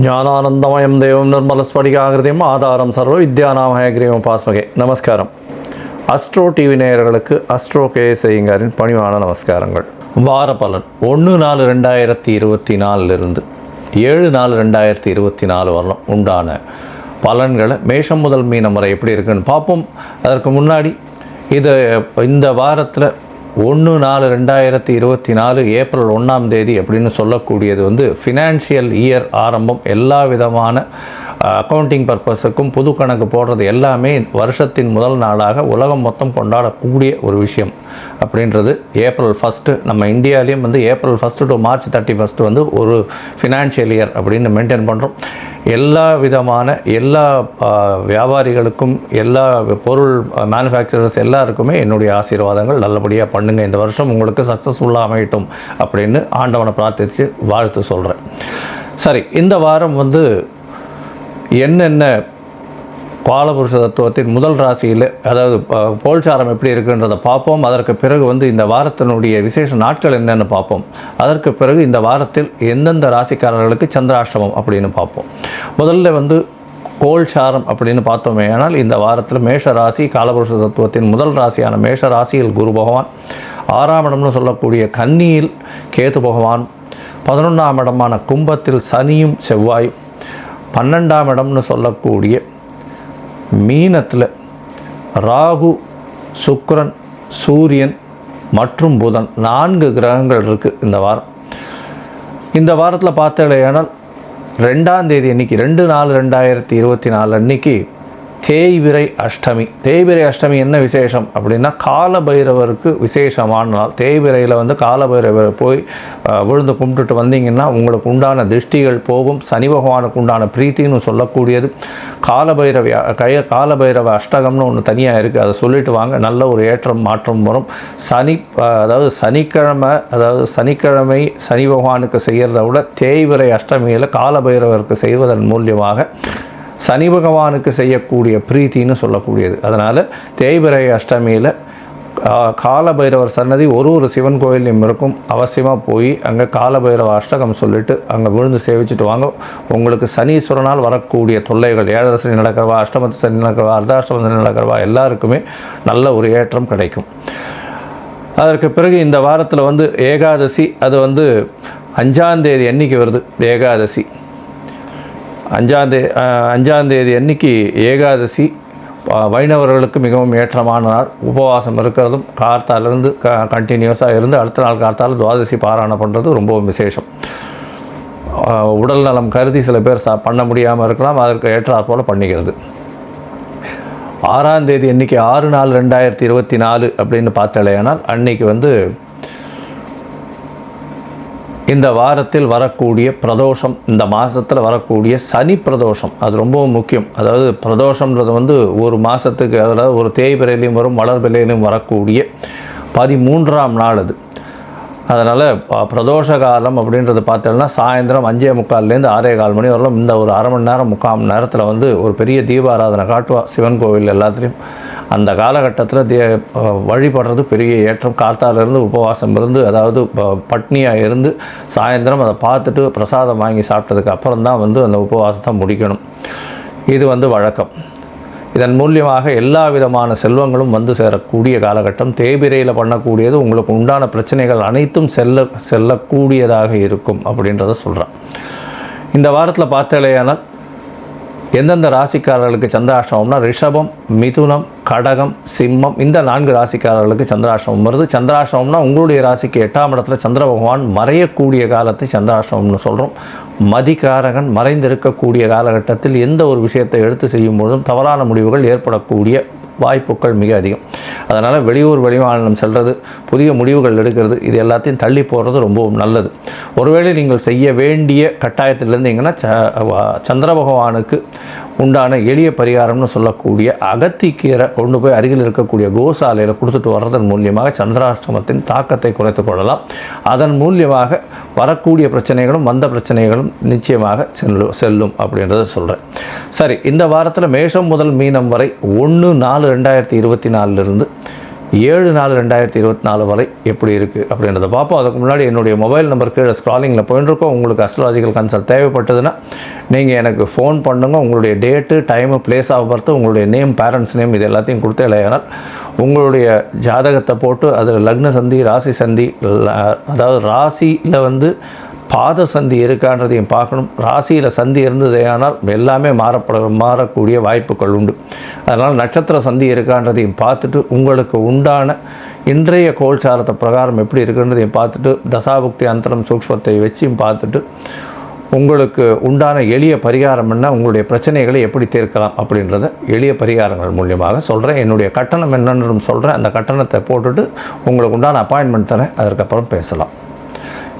ஞானானந்தமயம் தேவம் நிர்மலஸ்படிகாகிருதியும் ஆதாரம் சர்வ வித்யாநாமயகிரியம் பாஸ்மகே. நமஸ்காரம். அஸ்ட்ரோ டிவி நேயர்களுக்கு அஸ்ட்ரோ கேஎஸ் ஐயங்காரின் பணிவான நமஸ்காரங்கள். வார பலன் 1/4/2024 7/4/2024 வரலாம் உண்டான பலன்களை மேஷம் முதல் மீனம் வரை எப்படி இருக்குன்னு பார்ப்போம். அதற்கு முன்னாடி இந்த வாரத்தில் 1/4/2024 ஏப்ரல் 1ஆம் தேதி அப்படின்னு சொல்லக்கூடியது ஃபினான்ஷியல் இயர் ஆரம்பம். எல்லா விதமான அக்கௌண்டிங் பர்பஸுக்கும் புது கணக்கு போடுறது எல்லாமே வருஷத்தின் முதல் நாளாக உலகம் மொத்தம் கொண்டாடக்கூடிய ஒரு விஷயம் அப்படின்றது ஏப்ரல் 1 நம்ம இந்தியாவிலையும் ஏப்ரல் 1 டு மார்ச் 31 ஒரு ஃபினான்ஷியல் இயர் அப்படின்னு மெயின்டைன் பண்ணுறோம். எல்லா விதமான எல்லா வியாபாரிகளுக்கும் எல்லா பொருள் மேனுஃபேக்சரர்ஸ் எல்லாருக்குமே என்னுடைய ஆசீர்வாதங்கள். நல்லபடியாக பண்ணுங்கள், இந்த வருஷம் உங்களுக்கு சக்ஸஸ்ஃபுல்லாக அமையட்டும் அப்படின்னு ஆண்டவனை பிரார்த்தித்து வாழ்த்து சொல்கிறேன். சரி, இந்த வாரம் என்னென்ன காலபுருஷ தத்துவத்தின் முதல் ராசியில் அதாவது கோல்சாரம் எப்படி இருக்குன்றதை பார்ப்போம். அதற்கு பிறகு இந்த வாரத்தினுடைய விசேஷ நாட்கள் என்னென்னு பார்ப்போம். அதற்கு பிறகு இந்த வாரத்தில் எந்தெந்த ராசிக்காரர்களுக்கு சந்திராஷ்டமம் அப்படின்னு பார்ப்போம். முதல்ல கோல்சாரம் அப்படின்னு பார்த்தோமே ஆனால் இந்த வாரத்தில் மேஷ ராசி காலபுருஷ தத்துவத்தின் முதல் ராசியான மேஷ ராசியில் குரு பகவான், 6ஆம் இடம்னு சொல்லக்கூடிய கன்னியில் கேது பகவான், 11ஆம் இடமான கும்பத்தில் சனியும் செவ்வாயும், 12ஆம் இடம்னு சொல்லக்கூடிய மீனத்தில் ராகு, சுக்கிரன், சூரியன் மற்றும் புதன் 4 கிரகங்கள் இருக்குது இந்த வாரம். இந்த வாரத்தில் பார்த்தேனால் 2ஆம் தேதி அன்றைக்கி 2/4/2024 அன்றைக்கி தேய்பிறை அஷ்டமி. தேய்பிறை அஷ்டமி என்ன விசேஷம் அப்படின்னா காலபைரவருக்கு விசேஷமான நாள். தேய்பிறையில் காலபைரவர் போய் விழுந்து கும்பிட்டுட்டு வந்தீங்கன்னா உங்களுக்கு உண்டான திருஷ்டிகள் போகும். சனி பகவானுக்கு உண்டான பிரீத்தின்னு சொல்லக்கூடியது. காலபைரவ அஷ்டகம்னு ஒன்று தனியாக இருக்குது, அதை சொல்லிட்டு வாங்க. நல்ல ஒரு ஏற்றம் மாற்றம் வரும். சனிக்கிழமை சனி பகவானுக்கு செய்கிறத விட தேய்பிறை அஷ்டமியில் காலபைரவருக்கு செய்வதன் மூலியமாக சனி பகவானுக்கு செய்யக்கூடிய பிரீத்தின்னு சொல்லக்கூடியது. அதனால் தேய்பிறை அஷ்டமியில் காலபைரவர் சன்னதி ஒரு சிவன் கோயிலையும் இருக்கும். அவசியமாக போய் அங்கே காலபைரவ அஷ்டகம் சொல்லிவிட்டு அங்கே விழுந்து சேவிச்சுட்டு வாங்க. உங்களுக்கு சனீஸ்வரனால் வரக்கூடிய தொல்லைகள், 7 சனி நடக்கிறவா, அஷ்டமத்து சனி நடக்கிறவா, அர்த்தாஷ்டம சனி நடக்கிறவா எல்லாருக்குமே நல்ல ஒரு ஏற்றம் கிடைக்கும். அதற்கு பிறகு இந்த வாரத்தில் ஏகாதசி, அது 5ஆம் தேதி அன்றைக்கி வருது. ஏகாதசி 5ஆம் தேதி அன்றைக்கி ஏகாதசி வைணவர்களுக்கு மிகவும் ஏற்றமான நாள். உபவாசம் இருக்கிறதும் கார்த்தாலிருந்து கண்டினியூஸாக இருந்து அடுத்த நாள் கார்த்தால் துவாதசி பாராயணம் பண்ணுறது ரொம்பவும் விசேஷம். உடல் நலம் கருதி சில பேர் பண்ண முடியாமல் இருக்கலாம், அதற்கு ஏற்றாற் போல் பண்ணிக்கிறது. 6ஆம் தேதி அன்றைக்கி 6/4/2024 அப்படின்னு பார்த்தாலேனால் அன்றைக்கி இந்த வாரத்தில் வரக்கூடிய பிரதோஷம், இந்த மாதத்தில் வரக்கூடிய சனி பிரதோஷம், அது ரொம்பவும் முக்கியம். அதாவது பிரதோஷம்ன்றது ஒரு மாதத்துக்கு, அதாவது ஒரு தேய்பிரையிலையும் வரும் வளர்பிரையிலையும் வரக்கூடிய 13ஆம் நாள் அது. அதனால் பிரதோஷ காலம் அப்படின்றது பார்த்தோம்னா சாயந்தரம் 5:45 6:15 மணி வரலாம். இந்த ஒரு அரை மணி நேரம் 3/4 மணி நேரத்தில் ஒரு பெரிய தீபாராதனை காட்டுவா சிவன் கோவில் எல்லாத்துலேயும். அந்த காலகட்டத்தில் வழிபடுறது பெரிய ஏற்றம். கார்த்தாலிருந்து உபவாசம் இருந்து, அதாவது பட்னியாக இருந்து சாயந்தரம் அதை பார்த்துட்டு பிரசாதம் வாங்கி சாப்பிட்டதுக்கு அப்புறம் தான் அந்த உபவாசத்தை முடிக்கணும். இது வழக்கம். இதன் மூலியமாக எல்லா விதமான செல்வங்களும் சேரக்கூடிய காலகட்டம். தேய்பிரையில் பண்ணக்கூடியது உங்களுக்கு உண்டான பிரச்சனைகள் அனைத்தும் செல்லக்கூடியதாக இருக்கும் அப்படின்றத சொல்கிறேன். இந்த வாரத்தில் பார்த்தாலேயானால் எந்தெந்த ராசிக்காரர்களுக்கு சந்திராஷ்டமம்னா ரிஷபம், மிதுனம், கடகம், சிம்மம், இந்த 4 ராசிக்காரர்களுக்கு சந்திராஷ்டமம் வருது. சந்திராஷ்டமம்னா உங்களுடைய ராசிக்கு 8ஆம் இடத்துல சந்திர பகவான் மறையக்கூடிய காலத்தை சந்திராஷ்டமம்னு சொல்கிறோம். மதிகாரகன் மறைந்திருக்கக்கூடிய காலகட்டத்தில் எந்த ஒரு விஷயத்தை எடுத்து செய்யும் பொழுதும் தவறான முடிவுகள் ஏற்படக்கூடிய வாய்ப்புகள் மிக அதிகம். அதனால் வெளியூர் வெளிமாநிலம் செல்வது, புதிய முடிவுகள் எடுக்கிறது, இது எல்லாத்தையும் தள்ளி போடுறது ரொம்பவும் நல்லது. ஒருவேளை நீங்கள் செய்ய வேண்டிய கட்டாயத்தில் இருந்தீங்கன்னா சந்திர பகவானுக்கு உண்டான எளிய பரிகாரம்னு சொல்லக்கூடிய அகத்திக்கீரை கொண்டு போய் அருகில் இருக்கக்கூடிய கோசாலையில் கொடுத்துட்டு வர்றதன் மூலியமாக சந்திராஷ்டமத்தின் தாக்கத்தை குறைத்து கொள்ளலாம். அதன் மூலியமாக வரக்கூடிய பிரச்சனைகளும் வந்த பிரச்சனைகளும் நிச்சயமாக செல்லும் அப்படின்றத சொல்கிறேன். சரி, இந்த வாரத்தில் மேஷம் முதல் மீனம் வரை 1/4/2024 7/4/2024 வரை எப்படி இருக்குது அப்படின்றத பார்ப்போம். அதுக்கு முன்னாடி என்னுடைய மொபைல் நம்பர் கீழே ஸ்க்ராலிங்கில் போயிட்டுருக்கோம். உங்களுக்கு அஸ்ட்ராலஜிக்கல் கன்சல்ட் தேவைப்பட்டதுன்னா நீங்கள் எனக்கு ஃபோன் பண்ணுங்க. உங்களுடைய date, time, place of birth, உங்களுடைய நேம், பேரண்ட்ஸ் நேம் இது எல்லாத்தையும் கொடுத்து இல்லையானால் உங்களுடைய ஜாதகத்தை போட்டு அதில் லக்ன சந்தி, ராசி சந்தி, அதாவது ராசியில் வந்து பாத சந்தி இருக்கான்றதையும் பார்க்கணும். ராசியில் சந்தி இருந்ததேயானால் எல்லாமே மாறக்கூடிய வாய்ப்புகள் உண்டு. அதனால் நட்சத்திர சந்தி இருக்கான்றதையும் பார்த்துட்டு உங்களுக்கு உண்டான இன்றைய கோல்சாரத்தை பிரகாரம் எப்படி இருக்குன்றதையும் பார்த்துட்டு தசாபுக்தி அந்தரம் சூக்ஷ்மத்தை வச்சியும் பார்த்துட்டு உங்களுக்கு உண்டான எளிய பரிகாரம் என்ன, உங்களுடைய பிரச்சனைகளை எப்படி தீர்க்கலாம் அப்படின்றத எளிய பரிகாரங்கள் மூலியமாக சொல்கிறேன். என்னுடைய கட்டணம் என்னன்னு சொல்கிறேன். அந்த கட்டணத்தை போட்டுட்டு உங்களுக்கு உண்டான அப்பாயின்மெண்ட் தரேன். அதற்கப்புறம் பேசலாம்.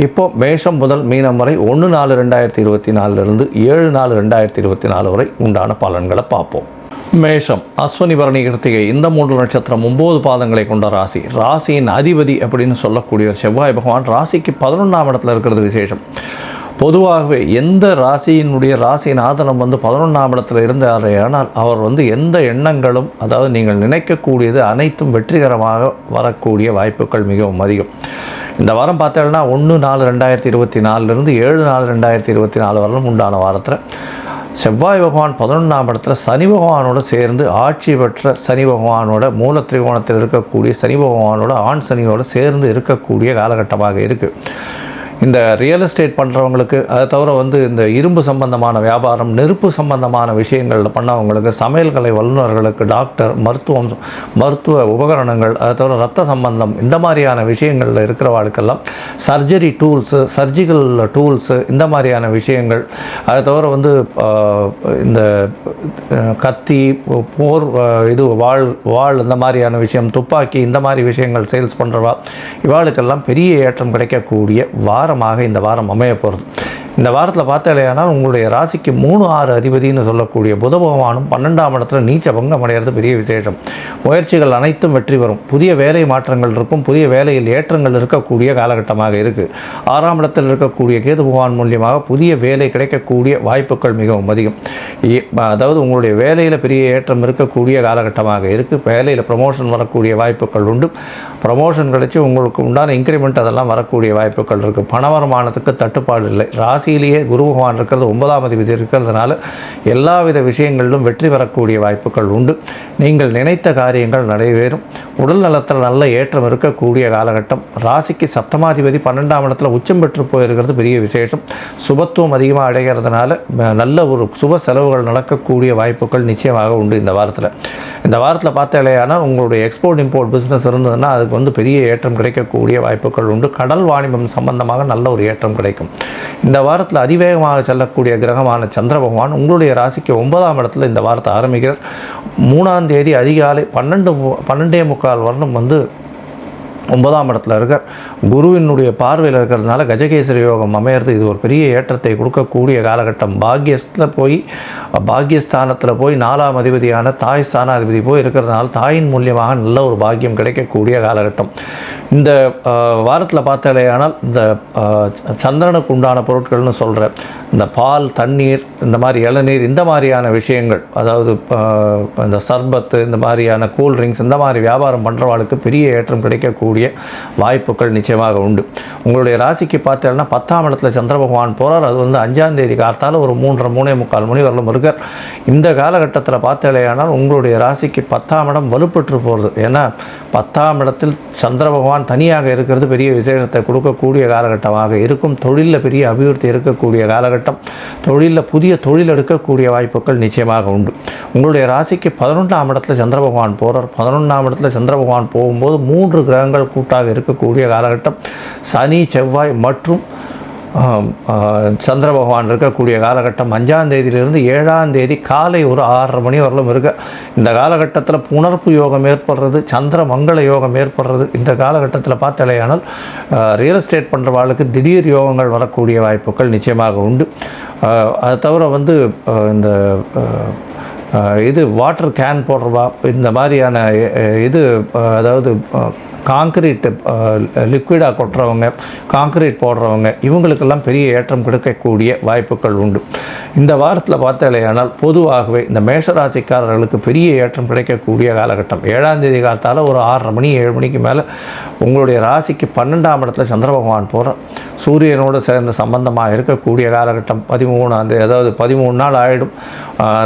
இப்போது மேஷம் முதல் மீனம் வரை 1/4/2024 7/4/2024 வரை உண்டான பலன்களை பார்ப்போம். மேஷம், அஸ்வினி, பரணி, கிருத்திகை இந்த 3 நட்சத்திரம் 9 பாதங்களை கொண்ட ராசி. ராசியின் அதிபதி அப்படின்னு சொல்லக்கூடிய செவ்வாய் பகவான் ராசிக்கு 11ஆம் இடத்துல இருக்கிறது விசேஷம். பொதுவாகவே எந்த ராசியினுடைய ராசிநாதனம் வந்து 11ஆம் இடத்துல இருந்தாரே ஆனால் அவர் வந்து எந்த எண்ணங்களும், அதாவது நீங்கள் நினைக்கக்கூடியது அனைத்தும் வெற்றிகரமாக வரக்கூடிய வாய்ப்புகள் மிகவும் அதிகம். இந்த வாரம் பார்த்தோம்னா 1/4/2024 7/4/2024 வரலும் உண்டான வாரத்தில் செவ்வாய் பகவான் 11ஆம் இடத்துல சனி பகவானோடு சேர்ந்து ஆட்சி பெற்ற சனி பகவானோட மூல திரிகோணத்தில் இருக்கக்கூடிய சனி பகவானோட ஆண் சனியோடு சேர்ந்து இருக்கக்கூடிய காலகட்டமாக இருக்குது. இந்த ரியல் எஸ்டேட் பண்ணுறவங்களுக்கு, அதை தவிர வந்து இந்த இரும்பு சம்பந்தமான வியாபாரம், நெருப்பு சம்பந்தமான விஷயங்களில் பண்ணவங்களுக்கு, சமையல் கலை வல்லுநர்களுக்கு, டாக்டர், மருத்துவ உபகரணங்கள், அதை தவிர ரத்த சம்பந்தம் இந்த மாதிரியான விஷயங்களில் இருக்கிறவாளுக்கெல்லாம் சர்ஜரி டூல்ஸு, சர்ஜிக்கல் டூல்ஸு இந்த மாதிரியான விஷயங்கள், அதை தவிர வந்து இந்த கத்தி, போர் இது வாழ் இந்த மாதிரியான விஷயம், துப்பாக்கி இந்த மாதிரி விஷயங்கள் சேல்ஸ் பண்ணுறவா இவாளுக்கெல்லாம் பெரிய ஏற்றம் கிடைக்கக்கூடிய வாரமாக இந்த வாரம் அமைய போகிறது. இந்த வாரத்தில் பார்த்தாலேயானால் உங்களுடைய ராசிக்கு 3/6 அதிபதினு சொல்லக்கூடிய புத பகவானும் 12ஆம் இடத்துல நீச்ச பங்கம் அடைகிறது பெரிய விசேஷம். முயற்சிகள் அனைத்தும் வெற்றி பெறும். புதிய வேலை மாற்றங்கள் இருக்கும். புதிய வேலையில் ஏற்றங்கள் இருக்கக்கூடிய காலகட்டமாக இருக்குது. 6ஆம் இடத்தில் இருக்கக்கூடிய கேது பகவான் மூலியமாக புதிய வேலை கிடைக்கக்கூடிய வாய்ப்புகள் மிகவும் அதிகம். அதாவது உங்களுடைய வேலையில் பெரிய ஏற்றம் இருக்கக்கூடிய காலகட்டமாக இருக்குது. வேலையில் ப்ரமோஷன் வரக்கூடிய வாய்ப்புகள் உண்டு. ப்ரமோஷன் கிடைச்சி உங்களுக்கு உண்டான இன்க்ரிமெண்ட் அதெல்லாம் வரக்கூடிய வாய்ப்புகள் இருக்குது. பண வருமானத்துக்கு தட்டுப்பாடு இல்லை. ராசியிலேயே குரு பகவான் இருக்கிறது 9ஆம் அதிபதி இருக்கிறதுனால எல்லாவித விஷயங்களிலும் வெற்றி பெறக்கூடிய வாய்ப்புகள் உண்டு. நீங்கள் நினைத்த காரியங்கள் நடைபெறும். உடல் நலத்தில் நல்ல ஏற்றம் இருக்கக்கூடிய காலகட்டம். ராசிக்கு சப்தமாதிபதி 12ஆம் இடத்துல உச்சம் பெற்று போயிருக்கிறது பெரிய விசேஷம். சுபத்துவம் அதிகமாக அடைகிறதுனால நல்ல ஒரு சுப செலவுகள் நடக்கக்கூடிய வாய்ப்புகள் நிச்சயமாக உண்டு. இந்த வாரத்தில் பார்த்தாலேயானால் உங்களுடைய எக்ஸ்போர்ட் இம்போர்ட் பிஸ்னஸ் இருந்ததுன்னா அதுக்கு வந்து பெரிய ஏற்றம் கிடைக்கக்கூடிய வாய்ப்புகள் உண்டு. கடல் வாணிபம் சம்பந்தமாக நல்ல ஒரு ஏற்றம் கிடைக்கும். இந்த வாரத்தில் அதிவேகமாக செல்லக்கூடிய கிரகமான சந்திர பகவான் உங்களுடைய ராசிக்கு 9ஆம் இடத்துல இந்த வாரத்தை ஆரம்பிக்கிறார். 3ஆம் தேதி அதிகாலை 12:45 வரணும் வந்து 9ஆம் இடத்துல இருக்கார். குருவினுடைய பார்வையில் இருக்கிறதுனால கஜகேசரி யோகம் அமையிறது. இது ஒரு பெரிய ஏற்றத்தை கொடுக்கக்கூடிய காலகட்டம். பாக்கியஸ்தானத்தில் போய் 4ஆம் அதிபதியான தாய் ஸ்தானாதிபதி போய் இருக்கிறதுனால தாயின் மூலியமாக நல்ல ஒரு பாக்கியம் கிடைக்கக்கூடிய காலகட்டம். இந்த வாரத்தில் பார்த்தாலேயானால் இந்த சந்திரனுக்கு உண்டான பொருட்கள்னு சொல்கிறேன். இந்த பால், தண்ணீர், இந்த மாதிரி இளநீர் இந்த மாதிரியான விஷயங்கள், அதாவது இந்த சர்பத்து, இந்த மாதிரியான கூல்ட்ரிங்க்ஸ் இந்த மாதிரி வியாபாரம் பண்ணுறவாளுக்கு பெரிய ஏற்றம் கிடைக்கக்கூடிய வாய்ப்புகள் நிச்சயமாக உண்டு. உங்களுடைய ராசிக்கு பார்த்தீங்கன்னா 10ஆம் இடத்துல சந்திர பகவான் போகிறார். அது வந்து 5ஆம் தேதி கார்த்தால ஒரு 3:30 மணி வரலும் இருக்கார். இந்த காலகட்டத்தில் பார்த்தாலேயானால் உங்களுடைய ராசிக்கு 10ஆம் இடம் வலுப்பெற்று போகிறது. ஏன்னா 10ஆம் இடத்தில் சந்திர பகவான் தனியாக இருக்கிறது பெரிய விசேஷத்தை கொடுக்கக்கூடிய காலகட்டமாக இருக்கும். தொழிலில் பெரிய அபிவிருத்தி இருக்கக்கூடிய காலகட்டம். தொழிலில் புதிய தொழில் எடுக்கக்கூடிய வாய்ப்புகள் நிச்சயமாக உண்டு. உங்களுடைய ராசிக்கு 11ஆம் இடத்துல சந்திர பகவான் போகிறார். 11ஆம் இடத்துல சந்திர பகவான் போகும்போது 3 கிரகங்கள் கூட்டாக இருக்கக்கூடிய காலகட்டம். சனி, செவ்வாய் மற்றும் சந்திர பகவான் இருக்கக்கூடிய காலகட்டம். 5ஆம் தேதியிலிருந்து 7ஆம் தேதி காலை ஒரு 6:30 மணி வரலும் இருக்கு. இந்த காலகட்டத்தில் புணர்ப்பு யோகம் ஏற்படுறது, சந்திர மங்கள யோகம் ஏற்படுறது. இந்த காலகட்டத்தில் பார்த்தாலேயானால் ரியல் எஸ்டேட் பண்ணுறவாளுக்கு திடீர் யோகங்கள் வரக்கூடிய வாய்ப்புகள் நிச்சயமாக உண்டு. அதை தவிர வந்து இந்த இது வாட்டர் கேன் போடுறவா, இந்த மாதிரியான இது அதாவது காங்க்ரீட் லிக்விடாக கொட்டுறவங்க, காங்க்ரீட் போடுறவங்க, இவங்களுக்கெல்லாம் பெரிய ஏற்றம் கிடைக்கக்கூடிய வாய்ப்புகள் உண்டு. இந்த வாரத்தில் பார்த்தாலேயானால் பொதுவாகவே இந்த மேஷராசிக்காரர்களுக்கு பெரிய ஏற்றம் கிடைக்கக்கூடிய காலகட்டம். 7ஆம் தேதி காலத்தால் ஒரு 6:30 மணி 7 மணிக்கு மேலே உங்களுடைய ராசிக்கு 12ஆம் இடத்துல சந்திர பகவான் போகிற சூரியனோடு சேர்ந்த சம்பந்தமாக இருக்கக்கூடிய காலகட்டம். 13ஆம் தேதி, அதாவது 13 நாள் ஆகிடும்.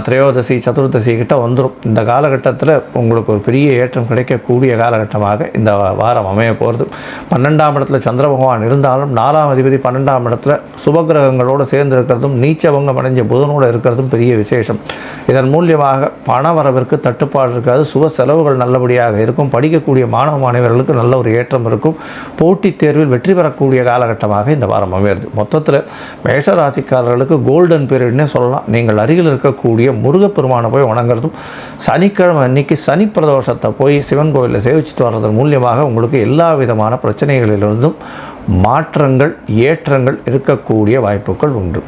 திரையோதசி சதுர்தசி கிட்ட வந்துடும். இந்த காலகட்டத்தில் உங்களுக்கு ஒரு பெரிய ஏற்றம் கிடைக்கக்கூடிய காலகட்டமாக இந்த வாரம் அமைய போகிறது. 12ஆம் இடத்துல சந்திர பகவான் இருந்தாலும் 4ஆம் அதிபதி 12ஆம் இடத்துல சுபகிரகங்களோடு சேர்ந்து இருக்கிறதும் நீச்சபங்கம் அடைஞ்ச புதனோடு இருக்கிறதும் பெரிய விசேஷம். இதன் மூலியமாக பண வரவிற்கு தட்டுப்பாடு இருக்காது. சுப செலவுகள் நல்லபடியாக இருக்கும். படிக்கக்கூடிய மாணவ மாணவர்களுக்கு நல்ல ஒரு ஏற்றம் இருக்கும். போட்டித் தேர்வில் வெற்றி பெறக்கூடிய காலகட்டமாக இந்த வாரம் அமையிறது. மொத்தத்தில் மேஷராசிக்காரர்களுக்கு கோல்டன் பீரியட்னே சொல்லலாம். நீங்கள் அருகில் இருக்கக்கூடிய முருகப்பெருமானை போய் வணங்குறதும், சனிக்கிழமை அன்னைக்கு சனி பிரதோஷத்தை போய் சிவன் கோயிலில் சேவிச்சுட்டு வர்றதன் மூலியமாக உங்களுக்கு எல்லா விதமான பிரச்சனைகளிலிருந்தும் மாற்றங்கள் ஏற்றங்கள் இருக்கக்கூடிய வாய்ப்புகள் உண்டு.